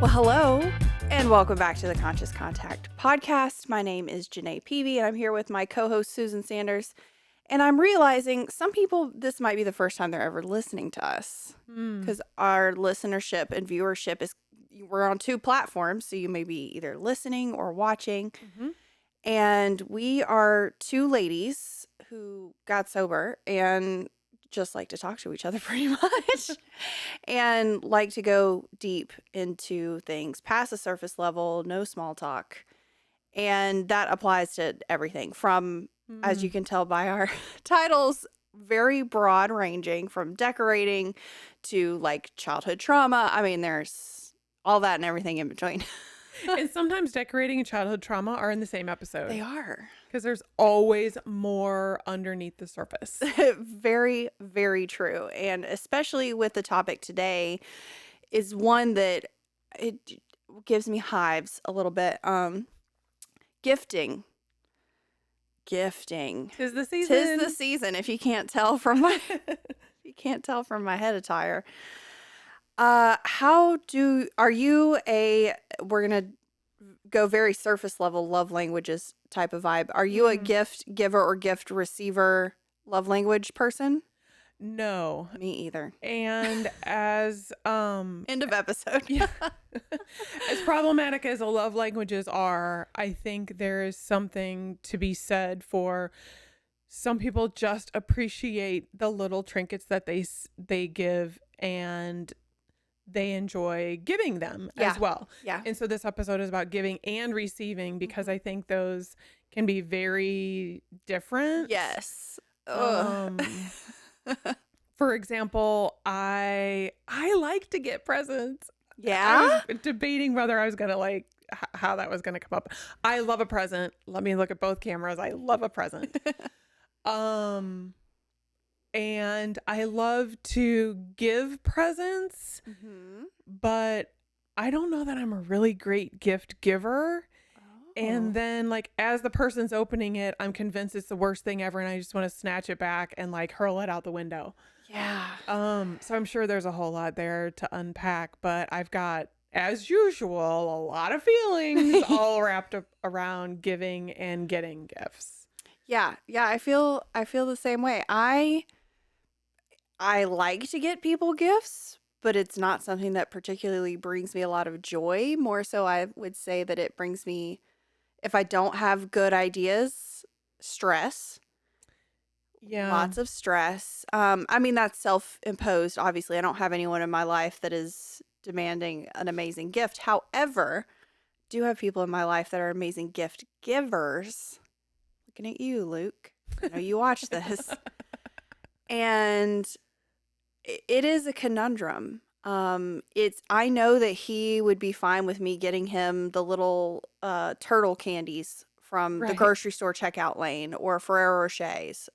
Well, hello, and welcome back to the Conscious Contact podcast. My name is Genay Peavey, and I'm here with my co-host, Susan Sanders. And I'm realizing some people, this might be the first time they're ever listening to us because our listenership and viewership we're on two platforms. So you may be either listening or watching. And we are two ladies who got sober and just like to talk to each other pretty much and like to go deep into things past the surface level, no small talk. And that applies to everything from, as you can tell by our titles, very broad ranging from decorating to like childhood trauma. I mean, there's all that and everything in between. And sometimes decorating and childhood trauma are in the same episode. They are. Because there's always more underneath the surface. Very, very true. And especially with the topic today is one that it gives me hives a little bit. Gifting. 'Tis the season. 'Tis the season. If you can't tell from my head attire. We're going to go very surface level love languages type of vibe. Are you a gift giver or gift receiver love language person? No. Me either. And as end of episode. Yeah. As problematic as the love languages are, I think there is something to be said for some people just appreciate the little trinkets that they give and they enjoy giving them as well. Yeah. And so this episode is about giving and receiving because I think those can be very different. Yes. For example, I like to get presents. Yeah. I was debating whether I was going to how that was going to come up. I love a present. Let me look at both cameras. I love a present. And I love to give presents, but I don't know that I'm a really great gift giver. And then as the person's opening it, I'm convinced it's the worst thing ever. And I just want to snatch it back and hurl it out the window. Yeah. So I'm sure there's a whole lot there to unpack, but I've got, as usual, a lot of feelings all wrapped up around giving and getting gifts. Yeah. Yeah. I feel the same way. I like to get people gifts, but it's not something that particularly brings me a lot of joy. More so, I would say that it brings me, if I don't have good ideas, stress. Yeah. Lots of stress. I mean, that's self-imposed. Obviously, I don't have anyone in my life that is demanding an amazing gift. However, I do have people in my life that are amazing gift givers. Looking at you, Luke. I know you watch this. And it is a conundrum. I know that he would be fine with me getting him the little turtle candies from the grocery store checkout lane or Ferrero Rochers,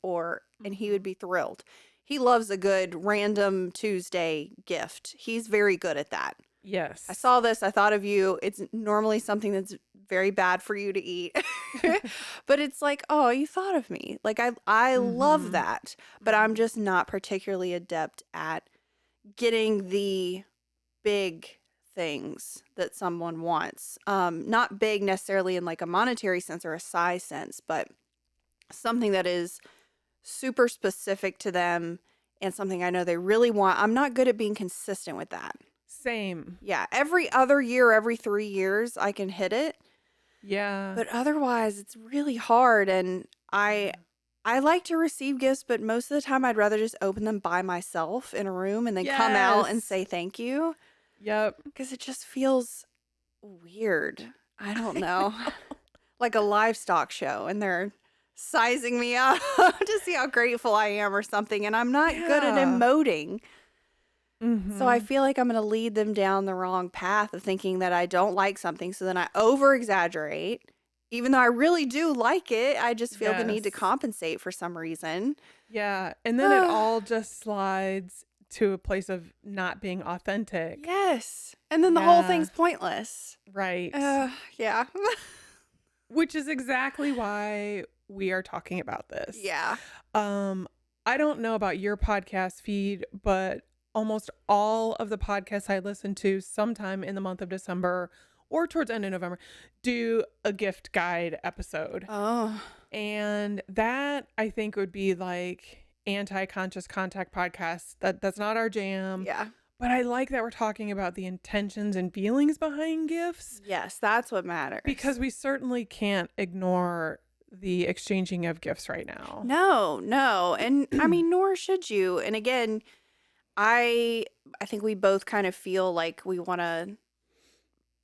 and he would be thrilled. He loves a good random Tuesday gift. He's very good at that. Yes. I saw this. I thought of you. It's normally something that's very bad for you to eat. But it's like, oh, you thought of me. I love that. But I'm just not particularly adept at getting the big things that someone wants. Not big necessarily in a monetary sense or a size sense, but something that is super specific to them and something I know they really want. I'm not good at being consistent with that. Same. Yeah. Every other year, every 3 years, I can hit it. Yeah. But otherwise, it's really hard. And I like to receive gifts, but most of the time I'd rather just open them by myself in a room and then come out and say thank you. Yep. Because it just feels weird. I don't know. Like a livestock show and they're sizing me up to see how grateful I am or something. And I'm not good at emoting. So I feel like I'm going to lead them down the wrong path of thinking that I don't like something. So then I over exaggerate. Even though I really do like it, I just feel the need to compensate for some reason. Yeah. And then it all just slides to a place of not being authentic. Yes. And then the whole thing's pointless. Right. Yeah. Which is exactly why we are talking about this. Yeah. I don't know about your podcast feed, but almost all of the podcasts I listen to sometime in the month of December or towards the end of November do a gift guide episode. Oh, And that I think would be like anti-conscious contact podcast. That's not our jam. yeah. But I like that we're talking about the intentions and feelings behind gifts, Yes, that's what matters. because we certainly can't ignore the exchanging of gifts right now. No. And I mean, nor should you. And again, I think we both kind of feel like we want to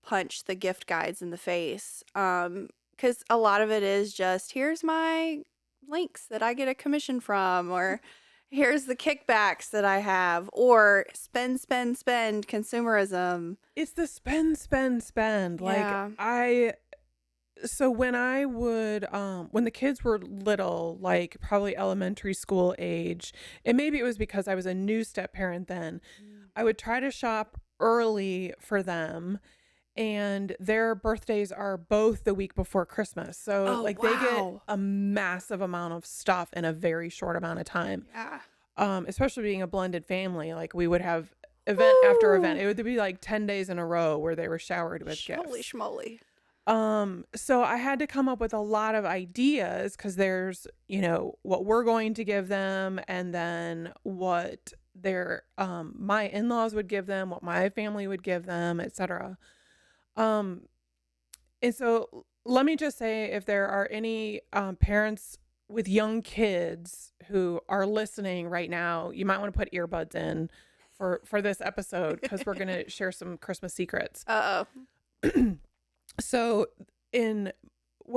punch the gift guides in the face. Because a lot of it is just, here's my links that I get a commission from, or here's the kickbacks that I have, or spend consumerism. It's the spend. Yeah. So when I would, when the kids were little, like probably elementary school age, and maybe it was because I was a new step parent then, I would try to shop early for them. And their birthdays are both the week before Christmas. So they get a massive amount of stuff in a very short amount of time. Yeah. Especially being a blended family, like we would have event after event. It would be like 10 days in a row where they were showered with gifts. Holy schmoly. So I had to come up with a lot of ideas, because there's, what we're going to give them, and then what their my in-laws would give them, what my family would give them, etc. And so let me just say, if there are any parents with young kids who are listening right now, you might want to put earbuds in for this episode, because we're going to share some Christmas secrets. Uh-oh. So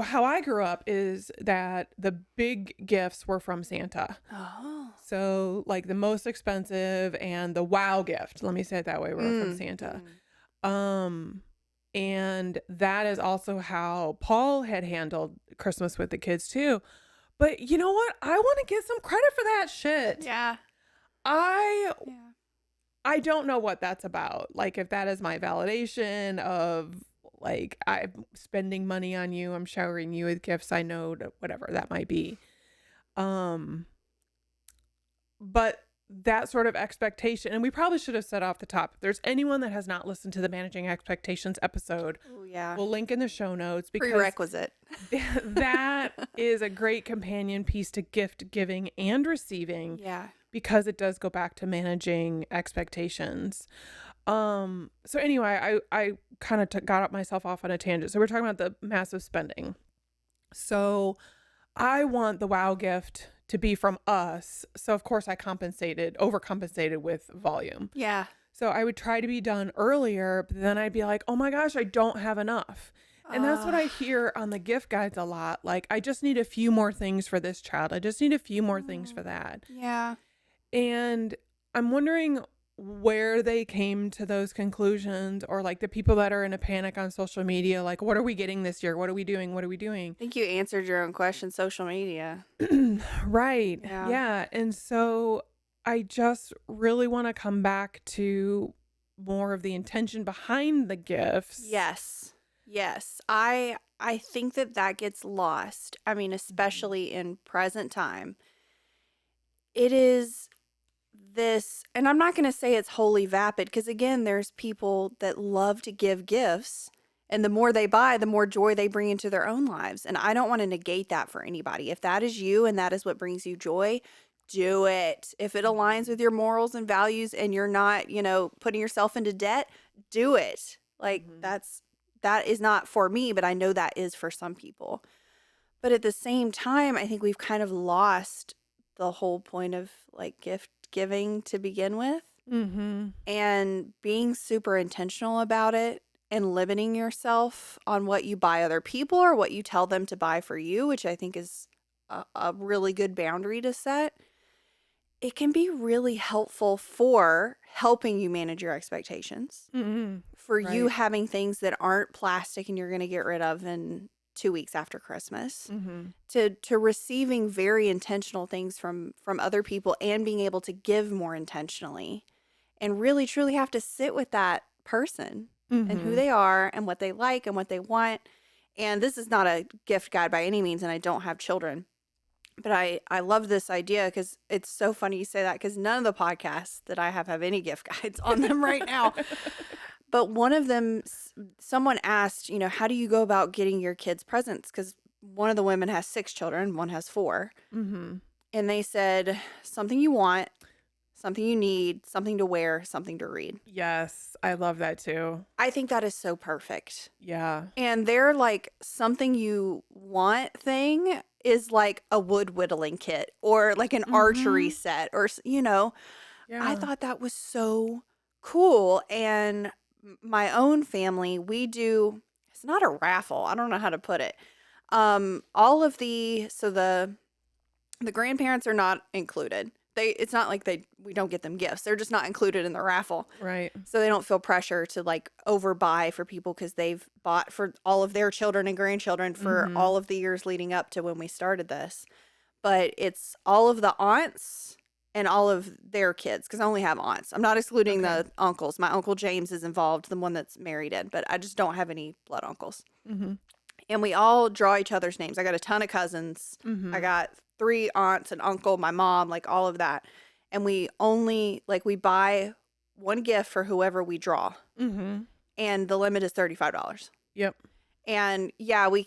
how I grew up is that the big gifts were from Santa. Oh. So like the most expensive and the wow gift, let me say it that way, were from Santa. And that is also how Paul had handled Christmas with the kids too. But you know what? I want to get some credit for that shit. Yeah. I don't know what that's about. Like, if that is my validation of, like, I'm spending money on you, I'm showering you with gifts, I know, whatever that might be. But that sort of expectation, and we probably should have said off the top, if there's anyone that has not listened to the Managing Expectations episode, we'll link in the show notes, because prerequisite. that is a great companion piece to gift giving and receiving. Yeah. Because it does go back to managing expectations. So anyway, I kind of got myself off on a tangent. So we're talking about the massive spending. So I want the wow gift to be from us. So of course I overcompensated with volume. Yeah. So I would try to be done earlier, but then I'd be like, oh my gosh, I don't have enough. And that's what I hear on the gift guides a lot. Like, I just need a few more things for this child. I just need a few more things for that. Yeah. And I'm wondering where they came to those conclusions, or like the people that are in a panic on social media, like, what are we getting this year? What are we doing? What are we doing? I think you answered your own question, social media. Right. Yeah. Yeah. And so I just really want to come back to more of the intention behind the gifts. Yes. I think that gets lost. I mean, especially in present time. It is this, and I'm not going to say it's wholly vapid, because again, there's people that love to give gifts, and the more they buy, the more joy they bring into their own lives. And I don't want to negate that for anybody. If that is you and that is what brings you joy, do it. If it aligns with your morals and values and you're not, putting yourself into debt, do it. Like, that is not for me, but I know that is for some people. But at the same time, I think we've kind of lost the whole point of like gift giving to begin with. And being super intentional about it, and limiting yourself on what you buy other people or what you tell them to buy for you, which I think is a really good boundary to set. It can be really helpful for helping you manage your expectations, for you having things that aren't plastic and you're going to get rid of in 2 weeks after Christmas, to receiving very intentional things from other people, and being able to give more intentionally, and really truly have to sit with that person and who they are and what they like and what they want. And this is not a gift guide by any means, and I don't have children. But I love this idea because it's so funny you say that, because none of the podcasts that I have any gift guides on them right now. But one of them, someone asked, how do you go about getting your kids presents? Because one of the women has 6 children, one has 4. Mm-hmm. And they said, something you want, something you need, something to wear, something to read. Yes, I love that too. I think that is so perfect. Yeah. And they're like, something you want thing is like a wood whittling kit or like an archery set or, Yeah. I thought that was so cool. And my own family, we do, it's not a raffle. I don't know how to put it. All of the grandparents are not included. It's not like we don't get them gifts. They're just not included in the raffle. Right. So they don't feel pressure to like overbuy for people, because they've bought for all of their children and grandchildren for all of the years leading up to when we started this. But it's all of the aunts and all of their kids, because I only have aunts. I'm not excluding the uncles. My Uncle James is involved, the one that's married in, but I just don't have any blood uncles. Mm-hmm. And we all draw each other's names. I got a ton of cousins. I got 3 aunts, an uncle, my mom, like all of that. And we only, like, we buy one gift for whoever we draw. And the limit is $35. Yep. And yeah, we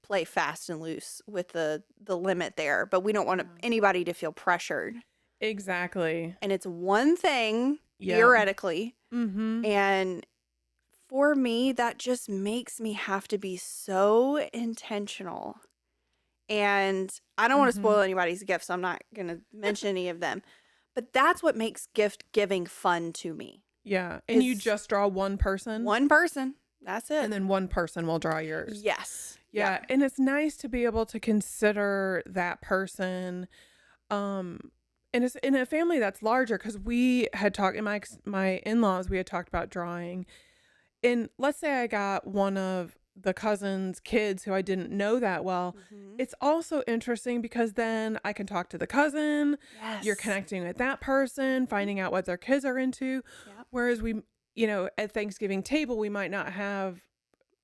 play fast and loose with the limit there, but we don't want anybody to feel pressured. Exactly. And it's one thing, Yep. theoretically. And for me, that just makes me have to be so intentional. And I don't want to spoil anybody's gifts, so I'm not going to mention any of them. But that's what makes gift giving fun to me. Yeah. And you just draw one person? One person. That's it. And then one person will draw yours. Yes. Yeah. And it's nice to be able to consider that person. And it's in a family that's larger, because we had talked, in my in-laws, we had talked about drawing. And let's say I got one of the cousin's kids who I didn't know that well. It's also interesting because then I can talk to the cousin. Yes. You're connecting with that person, finding out what their kids are into. Yep. Whereas we, at Thanksgiving table, we might not have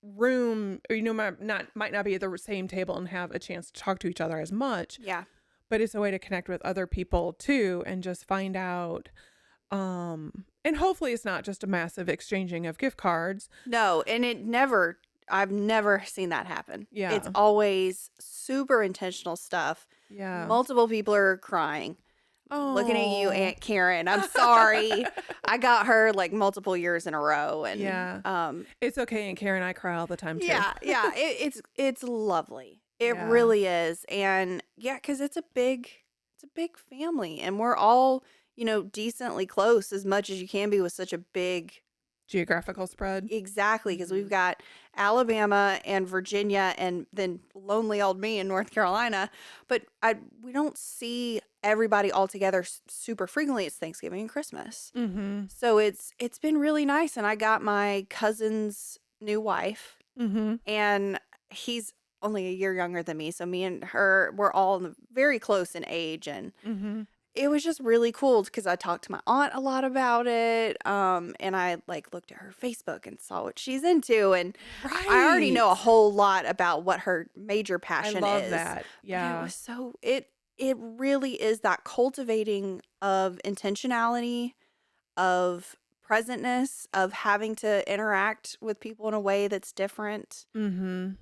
room, or, might not be at the same table and have a chance to talk to each other as much. Yeah. But it's a way to connect with other people too, and just find out, and hopefully it's not just a massive exchanging of gift cards. No, and I've never seen that happen. Yeah. It's always super intentional stuff. Yeah. Multiple people are crying. Oh. Looking at you, Aunt Karen. I'm sorry. I got her like multiple years in a row. And yeah. It's okay, Aunt Karen. I cry all the time too. Yeah. Yeah. It's lovely. It Yeah. really is. And yeah, because it's a big family, and we're all, decently close as much as you can be with such a big Geographical spread. Exactly, because we've got Alabama and Virginia, and then lonely old me in North Carolina. But we don't see everybody all together super frequently. It's Thanksgiving and Christmas. So it's been really nice. And I got my cousin's new wife, and he's only a year younger than me. So me and her, we're all very close in age. And it was just really cool because I talked to my aunt a lot about it. And I looked at her Facebook and saw what she's into. And I already know a whole lot about what her major passion is. I love that. But Yeah. it was so, it really is that cultivating of intentionality, of presentness, of having to interact with people in a way that's different. And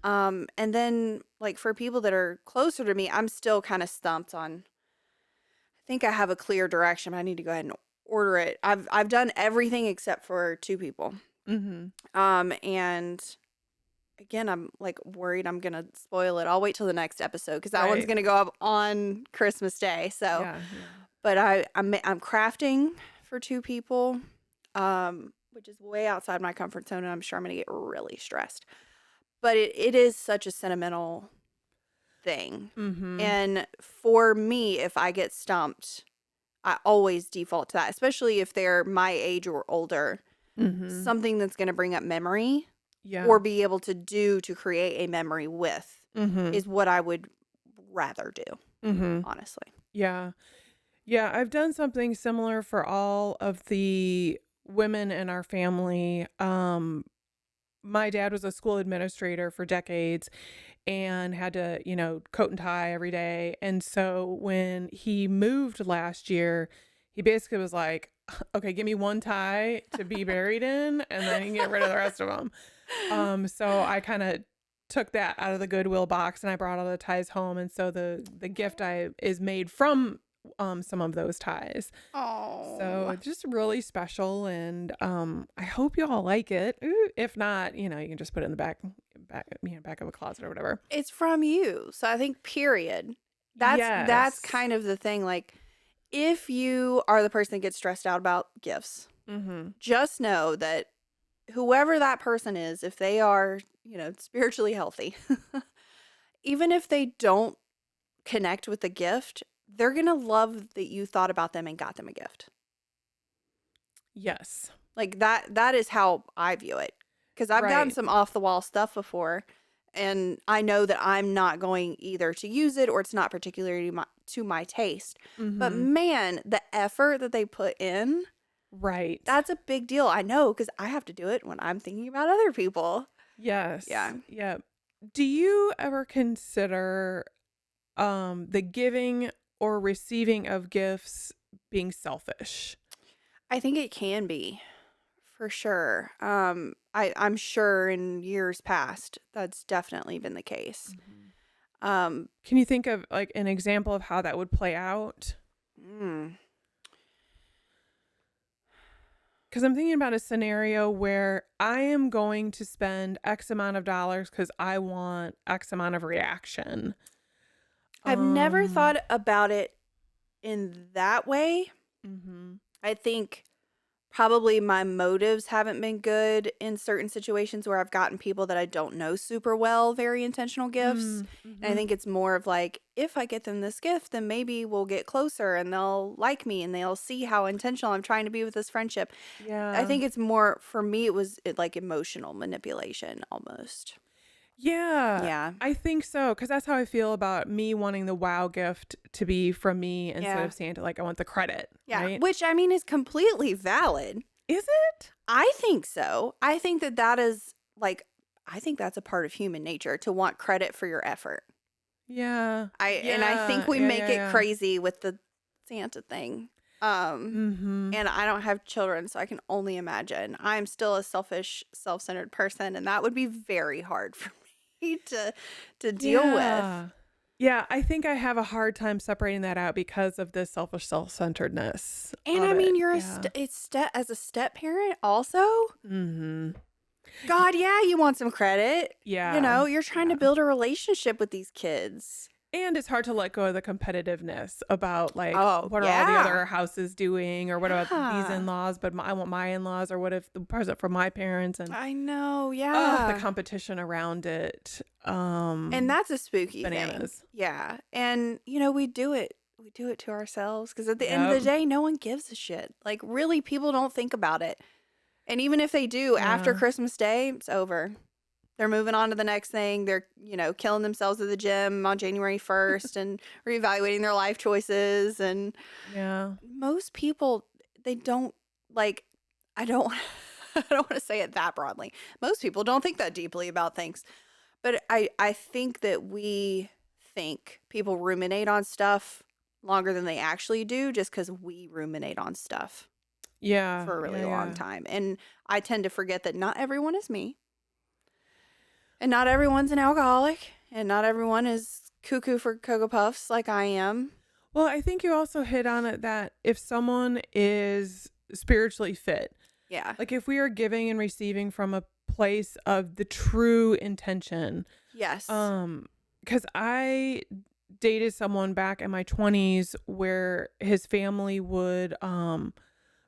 then for people that are closer to me, I'm still kind of stumped on, I think I have a clear direction, but I need to go ahead and order it. I've done everything except for 2 people. And again, I'm worried I'm gonna spoil it. I'll wait till the next episode because that one's gonna go up on Christmas Day. So, yeah. but I'm crafting for 2 people, which is way outside my comfort zone, and I'm sure I'm gonna get really stressed. But it is such a sentimental thing. And for me, if I get stumped, I always default to that, especially if they're my age or older. Something that's going to bring up memory or be able to create a memory with is what I would rather do, honestly. Yeah. Yeah, I've done something similar for all of the women in our family. my dad was a school administrator for decades and had to, coat and tie every day. And so when he moved last year, he basically was like, okay, give me one tie to be buried in, and then you can get rid of the rest of them. So I kind of took that out of the Goodwill box and I brought all the ties home. And so the gift is made from some of those ties. Oh. So it's just really special, and I hope you all like it. Ooh, if not, you can just put it in the back of a closet or whatever. It's from you. So I think period. That's kind of the thing. Like, if you are the person that gets stressed out about gifts, just know that whoever that person is, if they are, spiritually healthy, even if they don't connect with the gift, they're going to love that you thought about them and got them a gift. Yes. Like that is how I view it. Because I've gotten some off the wall stuff before, and I know that I'm not going either to use it or it's not particularly to my taste. But man, the effort that they put in, that's a big deal. I know, because I have to do it when I'm thinking about other people. Yes. Yeah. Yeah. Do you ever consider the giving or receiving of gifts being selfish? I think it can be, for sure. I'm sure in years past that's definitely been the case. Can you think of like an example of how that would play out? Because I'm thinking about a scenario where I am going to spend X amount of dollars because I want X amount of reaction. I've never thought about it in that way. I think probably my motives haven't been good in certain situations where I've gotten people that I don't know super well very intentional gifts. And I think it's more of like, if I get them this gift, then maybe we'll get closer and they'll like me and they'll see how intentional I'm trying to be with this friendship. Yeah. I think it's more, for me, it was like emotional manipulation almost. Yeah. I think so. Because that's how I feel about me wanting the wow gift to be from me instead of Santa. Like, I want the credit. Yeah. Right? Which, I mean, is completely valid. Is it? I think so. I think that is like, I think that's a part of human nature to want credit for your effort. Yeah. And I think we make it crazy with the Santa thing. And I don't have children, so I can only imagine. I'm still a selfish, self-centered person, and that would be very hard for me to deal with. Yeah, I think I have a hard time separating that out because of the selfish self-centeredness. And I mean, you're as a step parent also. God, yeah, you want some credit. Yeah. You're trying to build a relationship with these kids. And it's hard to let go of the competitiveness about like, what are all the other houses doing, or what about these in-laws, but I want my in-laws, or what if the present from my parents, and I know, the competition around it. And that's a spooky bananas. thing. Yeah. And we do it to ourselves, because at the end of the day, no one gives a shit. Like, really, people don't think about it. And even if they do, after Christmas Day, it's over. They're moving on to the next thing. They're, killing themselves at the gym on January 1st and reevaluating their life choices. And most people, they don't, like, I don't want to say it that broadly. Most people don't think that deeply about things. But I think that we think people ruminate on stuff longer than they actually do, just because we ruminate on stuff for a really long time. And I tend to forget that not everyone is me. And not everyone's an alcoholic, and not everyone is cuckoo for Cocoa Puffs like I am. Well, I think you also hit on it that if someone is spiritually fit, like if we are giving and receiving from a place of the true intention. Yes. Because I dated someone back in my 20s where his family would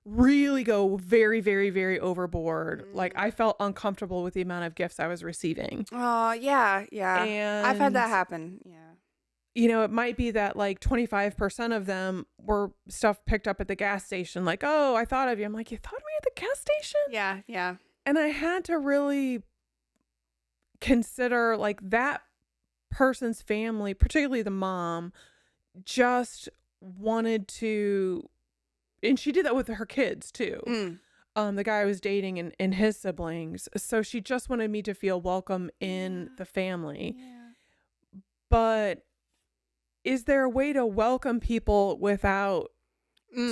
really go very, very, very overboard. Like, I felt uncomfortable with the amount of gifts I was receiving. Oh, yeah. And I've had that happen. Yeah. It might be that like 25% of them were stuff picked up at the gas station. Like, oh, I thought of you. I'm like, you thought of me at the gas station? Yeah. And I had to really consider like that person's family, particularly the mom, just wanted to, and she did that with her kids too. the guy I was dating and his siblings. So she just wanted me to feel welcome in the family. Yeah. But is there a way to welcome people without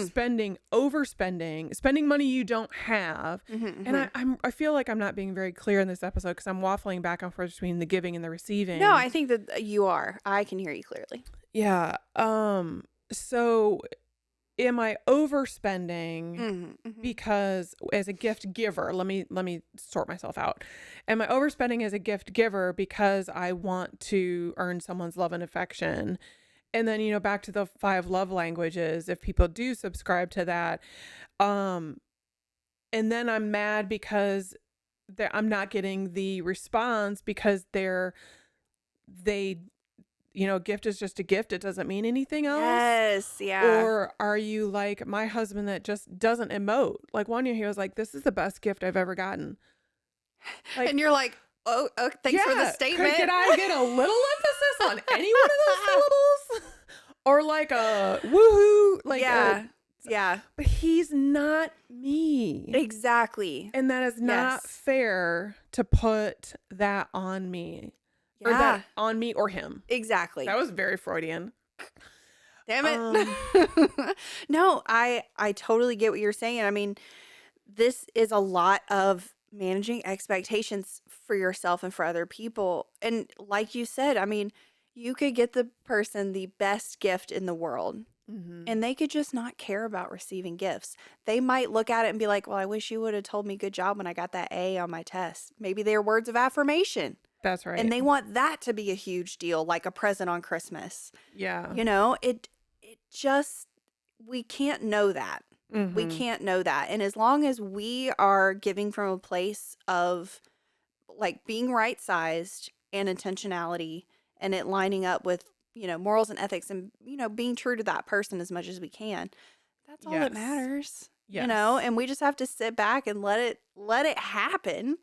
spending money you don't have? And I feel like I'm not being very clear in this episode because I'm waffling back and forth between the giving and the receiving. No, I think that you are. I can hear you clearly. Yeah. So am I overspending because as a gift giver, let me sort myself out. Am I overspending as a gift giver because I want to earn someone's love and affection? And then, back to the 5 love languages, if people do subscribe to that, and then I'm mad because I'm not getting the response because gift is just a gift. It doesn't mean anything else. Yes, yeah. Or are you like my husband that just doesn't emote? Like one year he was like, "This is the best gift I've ever gotten." Like, and you're like, oh thanks for the statement. Could I get a little emphasis on any one of those syllables? Or like a woohoo? Like yeah. But he's not me. Exactly. And that is not fair to put that on me. Yeah. Or that on me or him. Exactly. That was very Freudian. Damn it. No, I totally get what you're saying. I mean, this is a lot of managing expectations for yourself and for other people. And like you said, I mean, you could get the person the best gift in the world and they could just not care about receiving gifts. They might look at it and be like, well, I wish you would have told me good job when I got that A on my test. Maybe they're words of affirmation. That's right. And they want that to be a huge deal, like a present on Christmas. Yeah. It just, we can't know that. We can't know that. And as long as we are giving from a place of like being right sized and intentionality and it lining up with, morals and ethics and, being true to that person as much as we can, that's all that matters. Yes. And we just have to sit back and let it happen.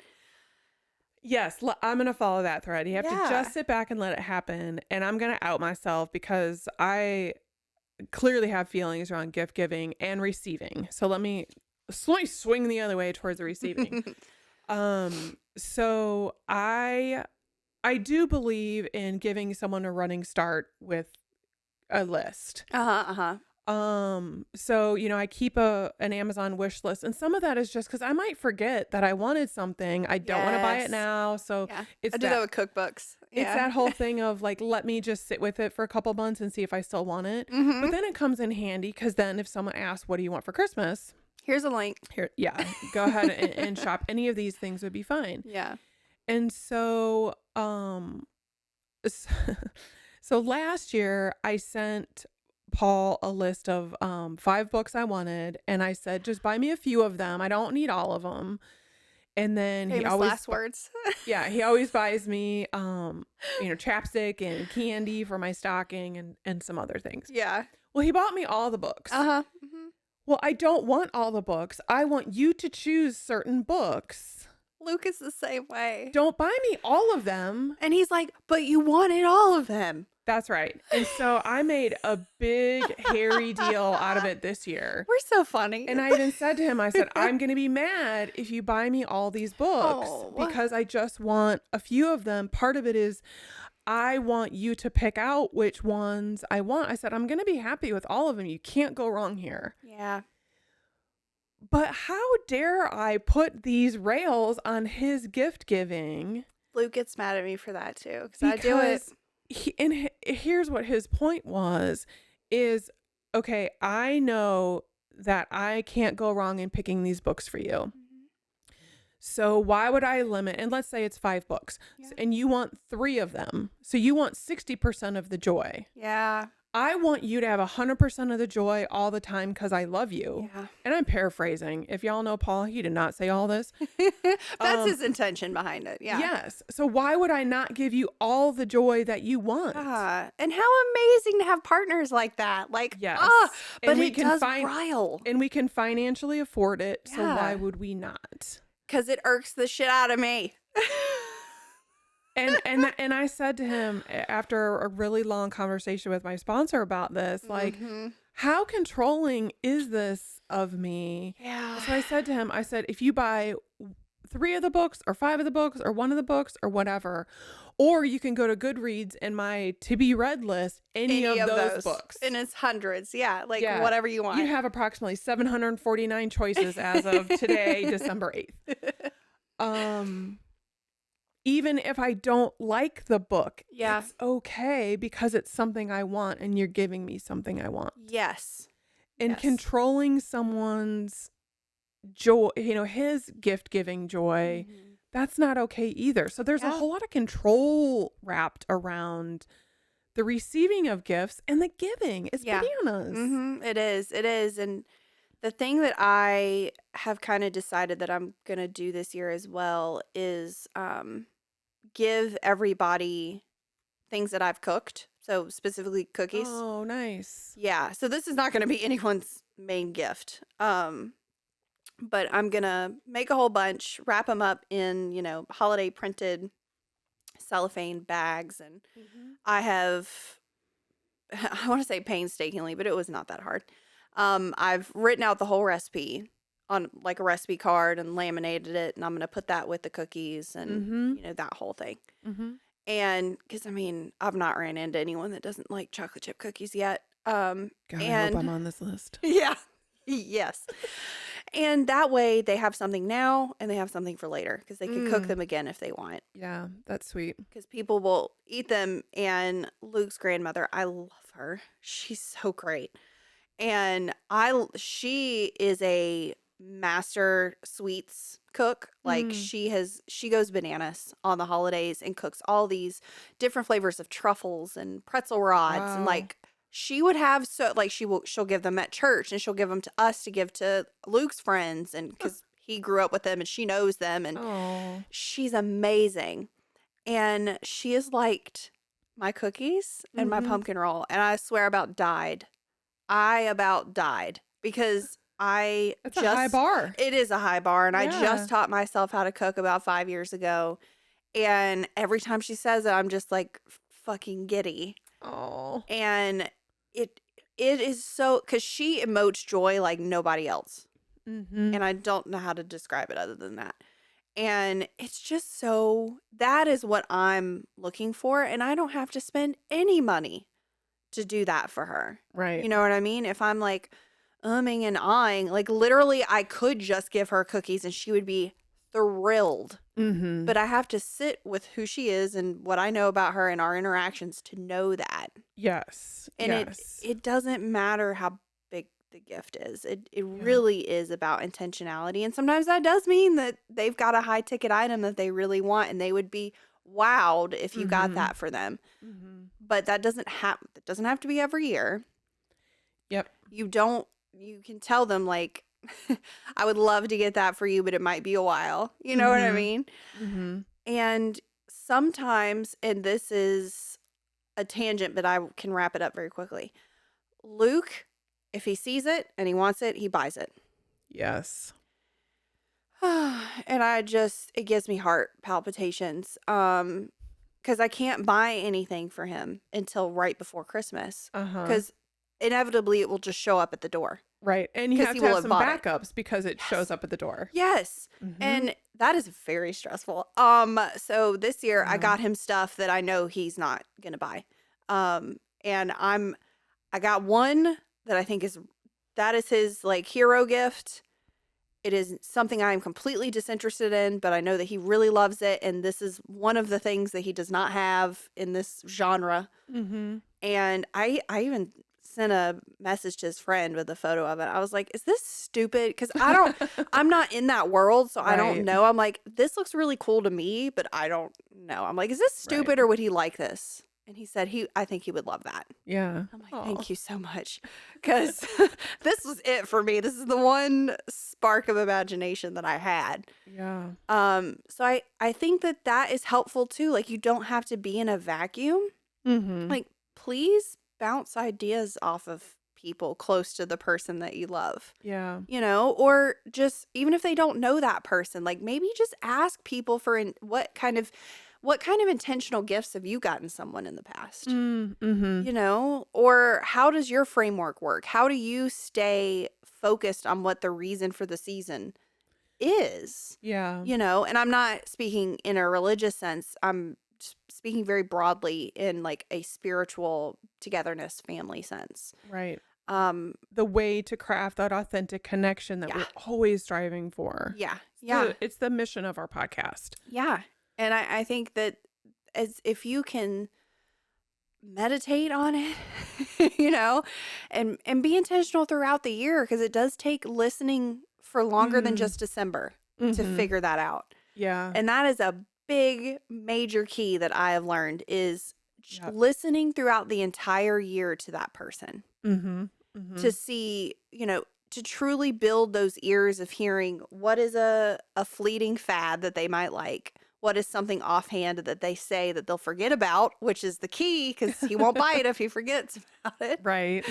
Yes, I'm going to follow that thread. You have to just sit back and let it happen. And I'm going to out myself because I clearly have feelings around gift giving and receiving. So let me swing the other way towards the receiving. So I do believe in giving someone a running start with a list. So, I keep an Amazon wish list, and some of that is just because I might forget that I wanted something. I don't want to buy it now. So I do that with cookbooks. It's that whole thing of like, let me just sit with it for a couple months and see if I still want it. But then it comes in handy because then if someone asks, what do you want for Christmas? Here's a link. Go ahead and shop. Any of these things would be fine. Yeah. And so, so last year I sent Paul a list of 5 books I wanted, and I said, just buy me a few of them. I don't need all of them. And then Famous he always last words. he always buys me chapstick and candy for my stocking and some other things. Yeah. Well, he bought me all the books. Well, I don't want all the books. I want you to choose certain books. Luke is the same way. Don't buy me all of them. And he's like, but you wanted all of them. That's right. And so I made a big, hairy deal out of it this year. We're so funny. And I even said to him, I said, I'm going to be mad if you buy me all these books because I just want a few of them. Part of it is I want you to pick out which ones I want. I said, I'm going to be happy with all of them. You can't go wrong here. Yeah. But how dare I put these rails on his gift giving? Luke gets mad at me for that too. Because I do it. Here's what his point is, okay, I know that I can't go wrong in picking these books for you. So why would I limit? And let's say it's 5 books and you want 3 of them. So you want 60% of the joy. Yeah. I want you to have 100% of the joy all the time because I love you. Yeah. And I'm paraphrasing. If y'all know Paul, he did not say all this. That's his intention behind it. Yeah. Yes. So why would I not give you all the joy that you want? And how amazing to have partners like that. Like, yes. But it does rile. And we can financially afford it. So why would we not? Because it irks the shit out of me. And I said to him after a really long conversation with my sponsor about this, like, how controlling is this of me? Yeah. So I said to him, I said, if you buy 3 of the books or 5 of the books or 1 of the books or whatever, or you can go to Goodreads and my to be read list, any of those books. And it's hundreds. Yeah. Like Yeah, whatever you want. you have approximately 749 choices as of today, December 8th. Even if I don't like the book, Yeah. it's okay because it's something I want and you're giving me something I want. Yes. And Yes. controlling someone's joy, his gift giving joy, that's not okay either. So there's a whole lot of control wrapped around the receiving of gifts and the giving. It's bananas. It is. It is. And the thing that I have kind of decided that I'm going to do this year as well is give everybody things that I've cooked. So specifically cookies. Oh, nice. Yeah. So this is not going to be anyone's main gift. But I'm going to make a whole bunch, wrap them up in, holiday printed cellophane bags. And I have, I want to say painstakingly, but it was not that hard. I've written out the whole recipe on like a recipe card and laminated it. And I'm going to put that with the cookies and, that whole thing. And because, I've not ran into anyone that doesn't like chocolate chip cookies yet. God, I hope I'm on this list. Yeah. Yes. And that way they have something now and they have something for later because they can cook them again if they want. Yeah, that's sweet. Because people will eat them. And Luke's grandmother, I love her. She's so great. And she is a master sweets cook. Like she goes bananas on the holidays and cooks all these different flavors of truffles and pretzel rods and like she would have she'll give them at church and she'll give them to us to give to Luke's friends and because he grew up with them and she knows them and she's amazing. And she has liked my cookies and my pumpkin roll and I swear I about died because It's a high bar. It is a high bar and I just taught myself how to cook about 5 years ago. And every time she says it, I'm just like fucking giddy. Oh. And it is so, because she emotes joy like nobody else. And I don't know how to describe it other than that. And it's just so, that is what I'm looking for. And I don't have to spend any money to do that for her. Right. You know what I mean? If I'm like umming and ahhing, like literally I could just give her cookies and she would be thrilled. But I have to sit with who she is and what I know about her and our interactions to know that. Yes. And it doesn't matter how big the gift is. It really is about intentionality. And sometimes that does mean that they've got a high ticket item that they really want and they would be wowed if you got that for them. But that doesn't have to be every year. Yep. You can tell them like, I would love to get that for you, but it might be a while. You know what I mean? And sometimes, and this is a tangent, but I can wrap it up very quickly. Luke, if he sees it and he wants it, he buys it. Yes. And it gives me heart palpitations. Because I can't buy anything for him until right before Christmas. Because inevitably it will just show up at the door. Right. And you have to have some backups because it shows up at the door. Yes. And that is very stressful. So this year I got him stuff that I know he's not going to buy. And I got one that I think is his like hero gift. It is something I am completely disinterested in, but I know that he really loves it. And this is one of the things that he does not have in this genre. And I even sent a message to his friend with a photo of it. I was like, is this stupid? Because I'm not in that world, so I don't know. I'm like, this looks really cool to me, but I don't know. I'm like, is this stupid or would he like this? And he said, I think he would love that. Yeah. I'm like, thank you so much. Because this was it for me. This is the one spark of imagination that I had. Yeah. So I think that is helpful too. Like, you don't have to be in a vacuum. Like, please bounce ideas off of people close to the person that you love. Yeah. Or just, even if they don't know that person, like maybe just ask people for what what kind of intentional gifts have you gotten someone in the past? Mm-hmm. Or how does your framework work? How do you stay focused on what the reason for the season is? Yeah. And I'm not speaking in a religious sense. I'm speaking very broadly in like a spiritual togetherness family sense. Right. Um, The way to craft that authentic connection that Yeah. we're always striving for. yeah, yeah, It's the mission of our podcast. yeah. And I think that as if you can meditate on it, and be intentional throughout the year, because it does take listening for longer than just December to Mhm. figure that out. Yeah. And that is a big major key that I have learned is Yep. listening throughout the entire year to that person Mm-hmm. Mm-hmm. to see, to truly build those ears of hearing what is a fleeting fad that they might like. What is something offhand that they say that they'll forget about, which is the key, because he won't buy it if he forgets about it. Right.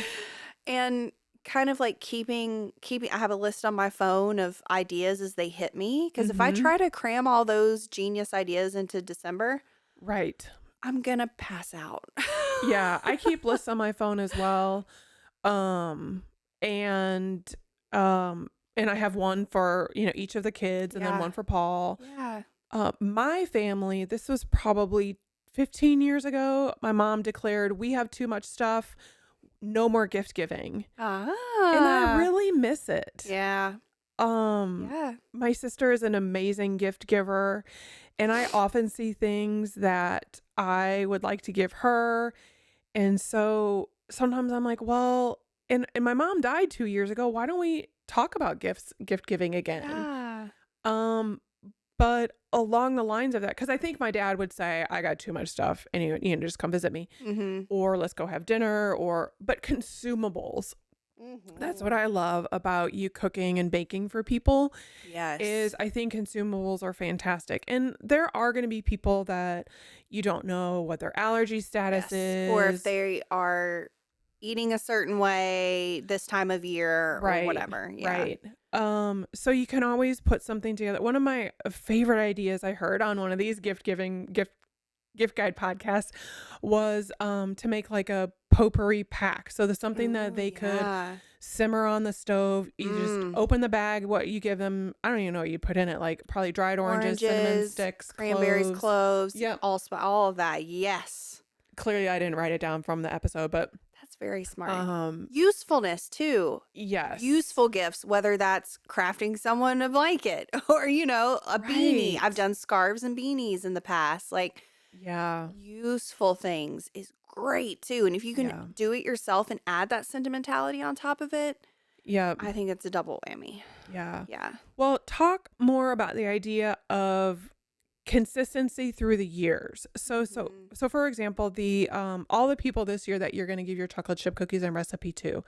And kind of like keeping, I have a list on my phone of ideas as they hit me. Because if I Mhm. try to cram all those genius ideas into December, Right. I'm going to pass out. Yeah. I keep lists on my phone as well. And I have one for, each of the kids and then Yeah. one for Paul. Yeah. My family, this was probably 15 years ago. My mom declared, we have too much stuff. No more gift giving. And I really miss it. Yeah. Yeah. My sister is an amazing gift giver, and I often see things that I would like to give her. And so sometimes I'm like, well, and my mom died 2 years ago. Why don't we talk about gift giving again? Yeah. But along the lines of that, because I think my dad would say, I got too much stuff and just come visit me, or let's go have dinner, but consumables. That's what I love about you cooking and baking for people. Yes. Is I think consumables are fantastic. And there are going to be people that you don't know what their allergy status is. Or if they are eating a certain way this time of year or whatever. Yeah. Right. So you can always put something together. One of my favorite ideas I heard on one of these gift guide podcasts was to make like a potpourri pack. So there's something that they could simmer on the stove. You just open the bag, what you give them, I don't even know what you put in it, like probably dried oranges, cinnamon sticks, cranberries, cloves, yep, all of that. Yes. Clearly I didn't write it down from the episode, but that's very smart. Usefulness too. Yes. Useful gifts, whether that's crafting someone a blanket or, a beanie. I've done scarves and beanies in the past. Like, yeah, useful things is great too. And if you can do it yourself and add that sentimentality on top of it, I think it's a double whammy. Yeah. Yeah. Well, talk more about the idea of consistency through the years. So for example, the all the people this year that you're going to give your chocolate chip cookies and recipe to,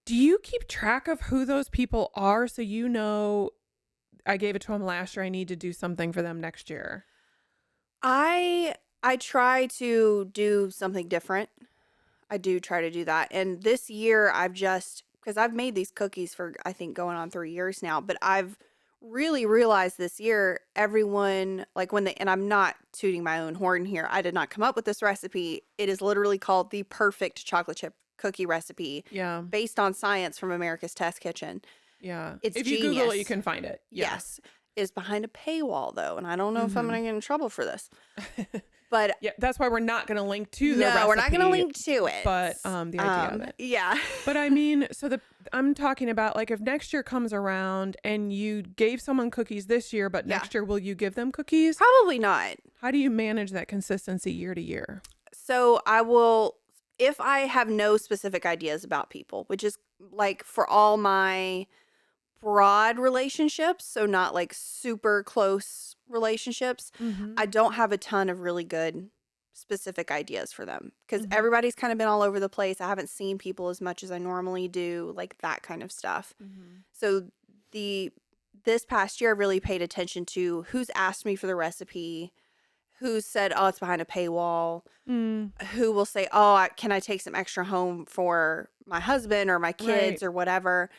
do you keep track of who those people are so I gave it to them last year, I need to do something for them next year? I try to do something different. I do try to do that. And this year because I've made these cookies for, I think, going on 3 years now, but I've really realized this year, everyone, like and I'm not tooting my own horn here. I did not come up with this recipe. It is literally called the perfect chocolate chip cookie recipe. Yeah. Based on science from America's Test Kitchen. Yeah. It's if genius. you Google it, you can find it. Yeah. Yes. It's behind a paywall though. And I don't know if I'm going to get in trouble for this. But yeah, that's why we're not going to link to the recipe. No, we're not going to link to it. But the idea of it. Yeah. But I mean, I'm talking about like if next year comes around and you gave someone cookies this year, but next year, will you give them cookies? Probably not. How do you manage that consistency year to year? So I will, if I have no specific ideas about people, which is like for all my broad relationships, so not like super close relationships, I don't have a ton of really good specific ideas for them because everybody's kind of been all over the place. I haven't seen people as much as I normally do, like that kind of stuff. So this past year I really paid attention to who's asked me for the recipe, who said, oh, it's behind a paywall, who will say, oh, can I take some extra home for my husband or my kids or whatever.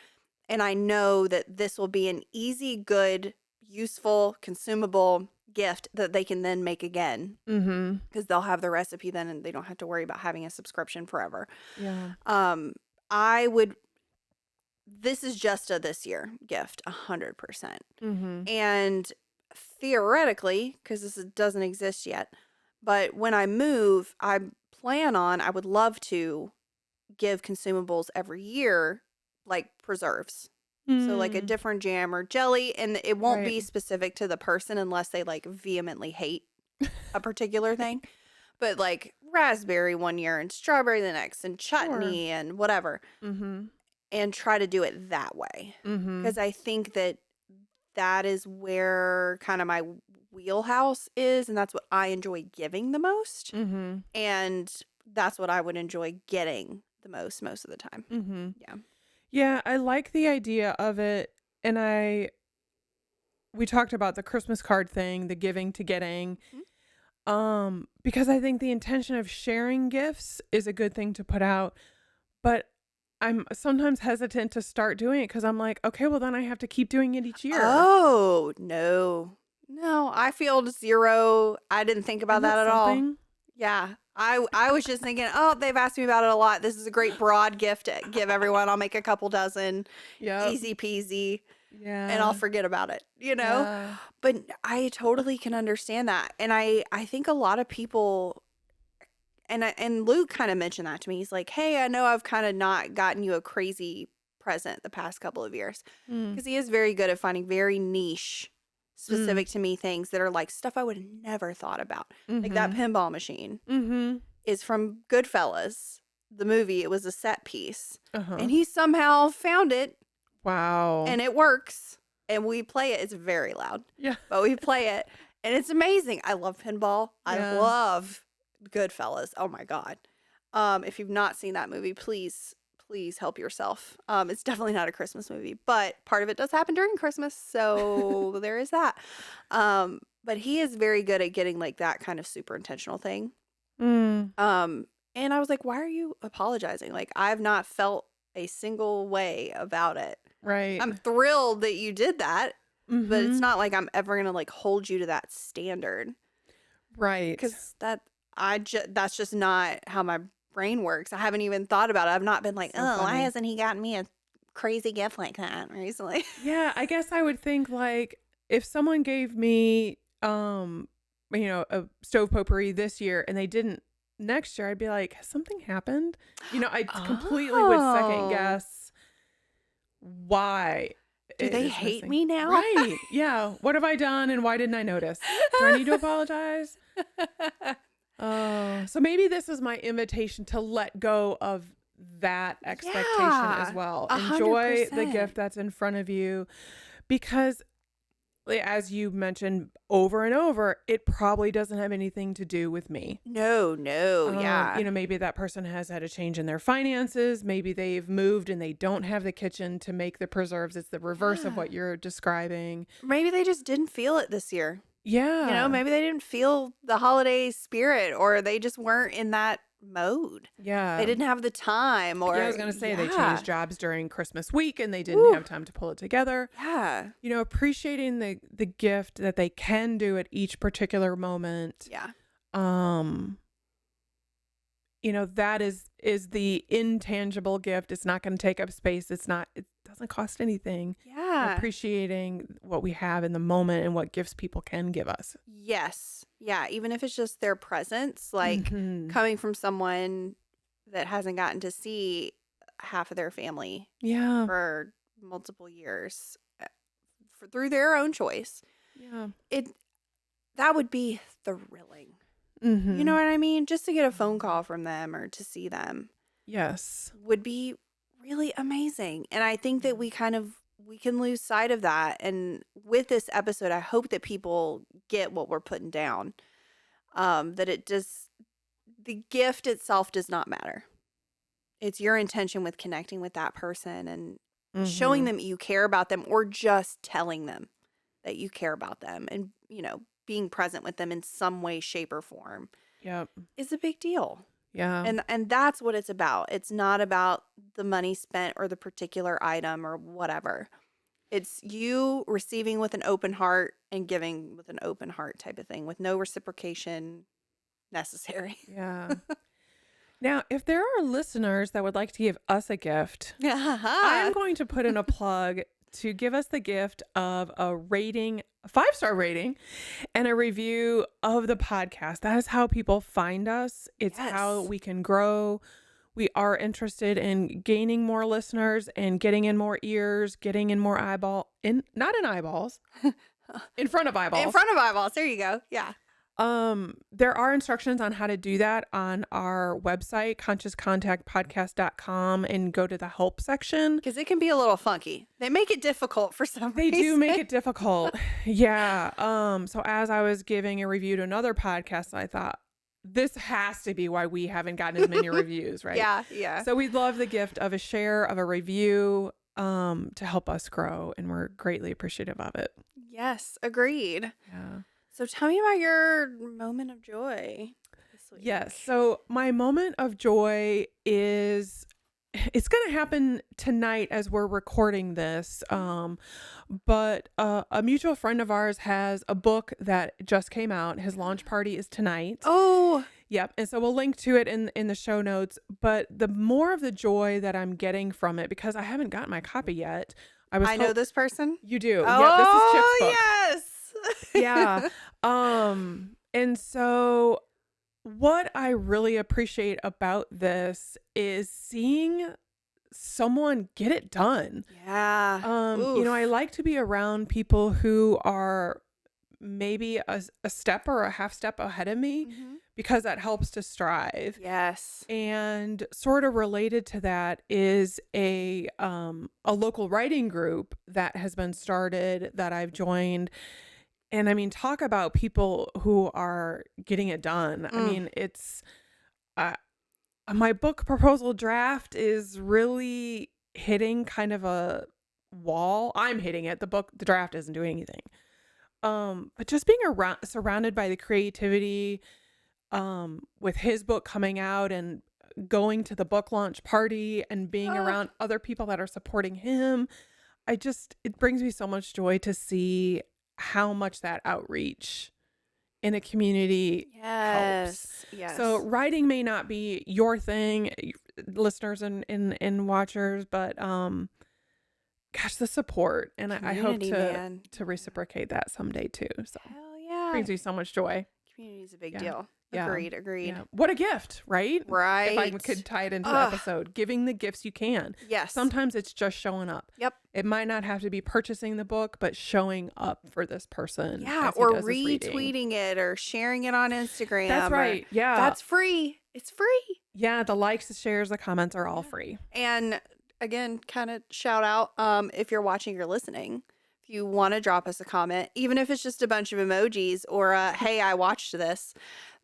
And I know that this will be an easy, good, useful, consumable gift that they can then make again Mm-hmm. because they'll have the recipe then and they don't have to worry about having a subscription forever. Yeah. I would, this is just a this year gift, 100%. Mm-hmm. And theoretically, because this doesn't exist yet, but when I move, I would love to give consumables every year, like preserves. So like a different jam or jelly, and it won't be Right. specific to the person unless they like vehemently hate a particular thing. But like raspberry one year and strawberry the next and chutney and whatever. Mm-hmm. And try to do it that way. Mm-hmm. Because I think that is where kind of my wheelhouse is, and that's what I enjoy giving the most. Mm-hmm. And that's what I would enjoy getting the most of the time. Mm-hmm. Yeah. Yeah, I like the idea of it. And we talked about the Christmas card thing, the giving to getting. Because I think the intention of sharing gifts is a good thing to put out. But I'm sometimes hesitant to start doing it because I'm like, okay, well then I have to keep doing it each year. Oh, no. No, I feel 0. I didn't think about Isn't that at all. something? Yeah. I was just thinking, oh, they've asked me about it a lot. This is a great broad gift to give everyone. I'll make a couple dozen. Yep. Easy peasy. Yeah. And I'll forget about it, you know? Yeah. But I totally can understand that. And I think a lot of people, and Luke kind of mentioned that to me. He's like, hey, I know I've kind of not gotten you a crazy present the past couple of years. Because he is very good at finding very niche, specific to me things that are like stuff I would have never thought about. Like that pinball machine is from Goodfellas, the movie. It was a set piece. And he somehow found it. Wow. And it works. And we play it. It's very loud. Yeah. But we play it. And it's amazing. I love pinball. Yeah. I love Goodfellas. Oh my God. If you've not seen that movie, please help yourself. It's definitely not a Christmas movie, but part of it does happen during Christmas. So there is that. But he is very good at getting like that kind of super intentional thing. And I was like, why are you apologizing? Like, I've not felt a single way about it. Right. I'm thrilled that you did that, but it's not like I'm ever going to like hold you to that standard. Right. Because that's just not how my brain works. I haven't even thought about it. I've not been like, So why funny. hasn't he gotten me a crazy gift like that recently? Yeah, I guess I would think like if someone gave me a stove potpourri this year and they didn't next year, I'd be like, has something happened? I completely would second guess why. Do they hate me now? Right. Yeah. What have I done and why didn't I notice? Do I need to apologize? Oh, so maybe this is my invitation to let go of that expectation as well. 100%. Enjoy the gift that's in front of you because, as you mentioned over and over, it probably doesn't have anything to do with me. No, yeah. Maybe that person has had a change in their finances. Maybe they've moved and they don't have the kitchen to make the preserves. It's the reverse of what you're describing. Maybe they just didn't feel it this year. Yeah. Maybe they didn't feel the holiday spirit or they just weren't in that mode. Yeah. They didn't have the time or I was going to say they changed jobs during Christmas week and they didn't have time to pull it together. Yeah. Appreciating the gift that they can do at each particular moment. Yeah. That is the intangible gift. It's not going to take up space. It doesn't cost anything. Yeah. Appreciating what we have in the moment and what gifts people can give us. Yes. Yeah. Even if it's just their presence, like coming from someone that hasn't gotten to see half of their family for multiple years through their own choice. Yeah. That would be thrilling. You know what I mean? Just to get a phone call from them or to see them. Yes. Would be really amazing. And I think that we can lose sight of that. And with this episode, I hope that people get what we're putting down. That the gift itself does not matter. It's your intention with connecting with that person and showing them you care about them or just telling them that you care about them and, being present with them in some way, shape, or form. Yep. Is a big deal. Yeah. And that's what it's about. It's not about the money spent or the particular item or whatever. It's you receiving with an open heart and giving with an open heart type of thing with no reciprocation necessary. Yeah. Now, if there are listeners that would like to give us a gift, I'm going to put in a plug to give us the gift of a 5-star rating, and a review of the podcast. That is how people find us. It's how we can grow. We are interested in gaining more listeners and getting in more ears, getting in more not in eyeballs, in front of eyeballs. In front of eyeballs. There you go. Yeah. There are instructions on how to do that on our website, consciouscontactpodcast.com, and go to the help section. Because it can be a little funky. They make it difficult for some reason. They do make it difficult. Yeah. So as I was giving a review to another podcast, I thought, this has to be why we haven't gotten as many reviews, right? Yeah, yeah. So we'd love the gift of a share of a review to help us grow, and we're greatly appreciative of it. Yes, agreed. Yeah. So tell me about your moment of joy this week. Yes. So my moment of joy it's going to happen tonight as we're recording this. But a mutual friend of ours has a book that just came out. His launch party is tonight. Oh, yep. And so we'll link to it in the show notes. But the more of the joy that I'm getting from it, because I haven't gotten my copy yet. I know this person. You do. Oh, yeah, this is Chip's book. Yes. Yeah. And so what I really appreciate about this is seeing someone get it done. Yeah. I like to be around people who are maybe a step or a half step ahead of me, because that helps to strive. Yes. And sort of related to that is a local writing group that has been started that I've joined. And I mean, talk about people who are getting it done. I mean, it's my book proposal draft is really hitting kind of a wall. I'm hitting it. The draft isn't doing anything. But just being surrounded by the creativity, with his book coming out and going to the book launch party and being around other people that are supporting him, it brings me so much joy to see how much that outreach in a community helps. Yes. So writing may not be your thing, listeners and watchers, but gosh, the support, and I hope to reciprocate that someday too. So hell yeah, brings me so much joy. Community is a big deal. Yeah. Agreed. Yeah. What a gift, right? Right. If I could tie it into the episode, giving the gifts you can. Yes. Sometimes it's just showing up. Yep. It might not have to be purchasing the book, but showing up for this person. Yeah. Or retweeting it or sharing it on Instagram. That's right. Yeah. That's free. It's free. Yeah. The likes, the shares, the comments are all free. And again, kind of shout out, if you're watching or listening, if you want to drop us a comment, even if it's just a bunch of emojis or hey, I watched this.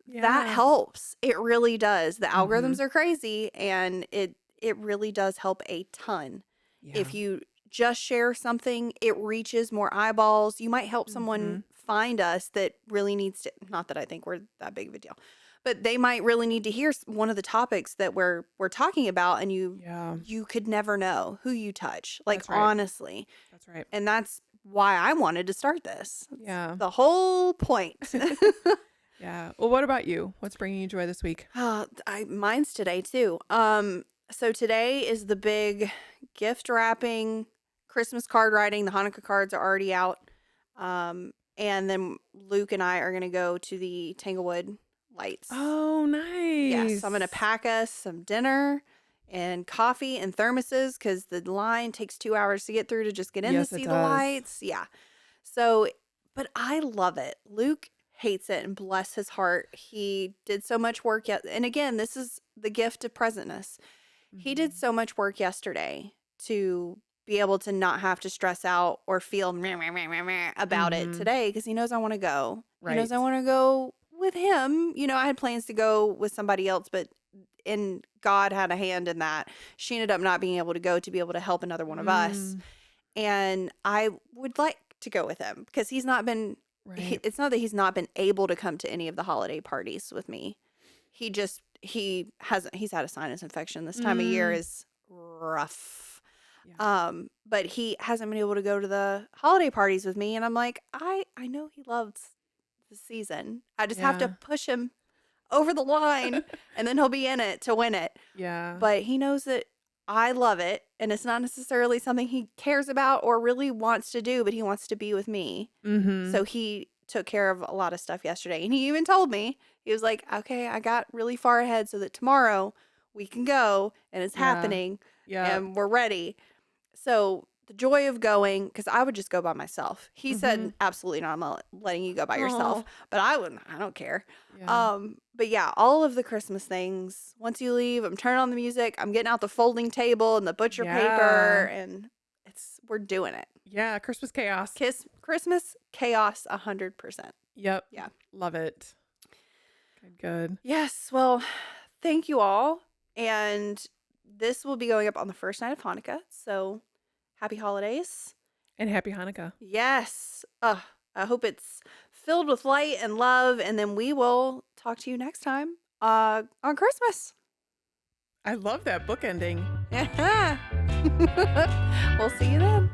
Yeah. That helps. It really does. The algorithms are crazy, and it really does help a ton. Yeah. If you just share something, it reaches more eyeballs. You might help someone find us that really needs to, not that I think we're that big of a deal, but they might really need to hear one of the topics that we're talking about, and you could never know who you touch. Like, That's right. Honestly. That's right. And that's why I wanted to start this. Yeah. The whole point. Yeah. Well, what about you? What's bringing you joy this week? Mine's today too. So today is the big gift wrapping, Christmas card writing. The Hanukkah cards are already out. And then Luke and I are going to go to the Tanglewood lights. Oh, nice. Yes. I'm going to pack us some dinner and coffee and thermoses, because the line takes 2 hours to get through to just get in to see the lights. Yeah. So, but I love it. Luke hates it, and bless his heart, he did so much work and again, this is the gift of presentness. He did so much work yesterday to be able to not have to stress out or feel about it today, because he knows I want to go. Right. He knows I want to go with him. I had plans to go with somebody else, but God had a hand in that. She ended up not being able to go to be able to help another one of us, and I would like to go with him, because he's not been it's not that he's not been able to come to any of the holiday parties with me. He's had a sinus infection. This time of year is rough. But he hasn't been able to go to the holiday parties with me. And I'm like, I know he loves the season. I just have to Yeah. push him over the line and then he'll be in it to win it. Yeah. But he knows that I love it and it's not necessarily something he cares about or really wants to do, but he wants to be with me. Mm-hmm. So he took care of a lot of stuff yesterday. And he even told me, he was like, okay, I got really far ahead so that tomorrow we can go and it's happening and we're ready. So the joy of going, because I would just go by myself. He said, absolutely not, I'm not letting you go by yourself. But I wouldn't, I don't care. Yeah. But yeah, all of the Christmas things, once you leave, I'm turning on the music, I'm getting out the folding table and the butcher paper, and we're doing it. Yeah, Christmas chaos. Christmas chaos 100%. Yep. Yeah. Love it. Good. Yes. Well, thank you all. And this will be going up on the first night of Hanukkah. So happy holidays. And happy Hanukkah. Yes. I hope it's filled with light and love. And then we will talk to you next time on Christmas. I love that book ending. We'll see you then.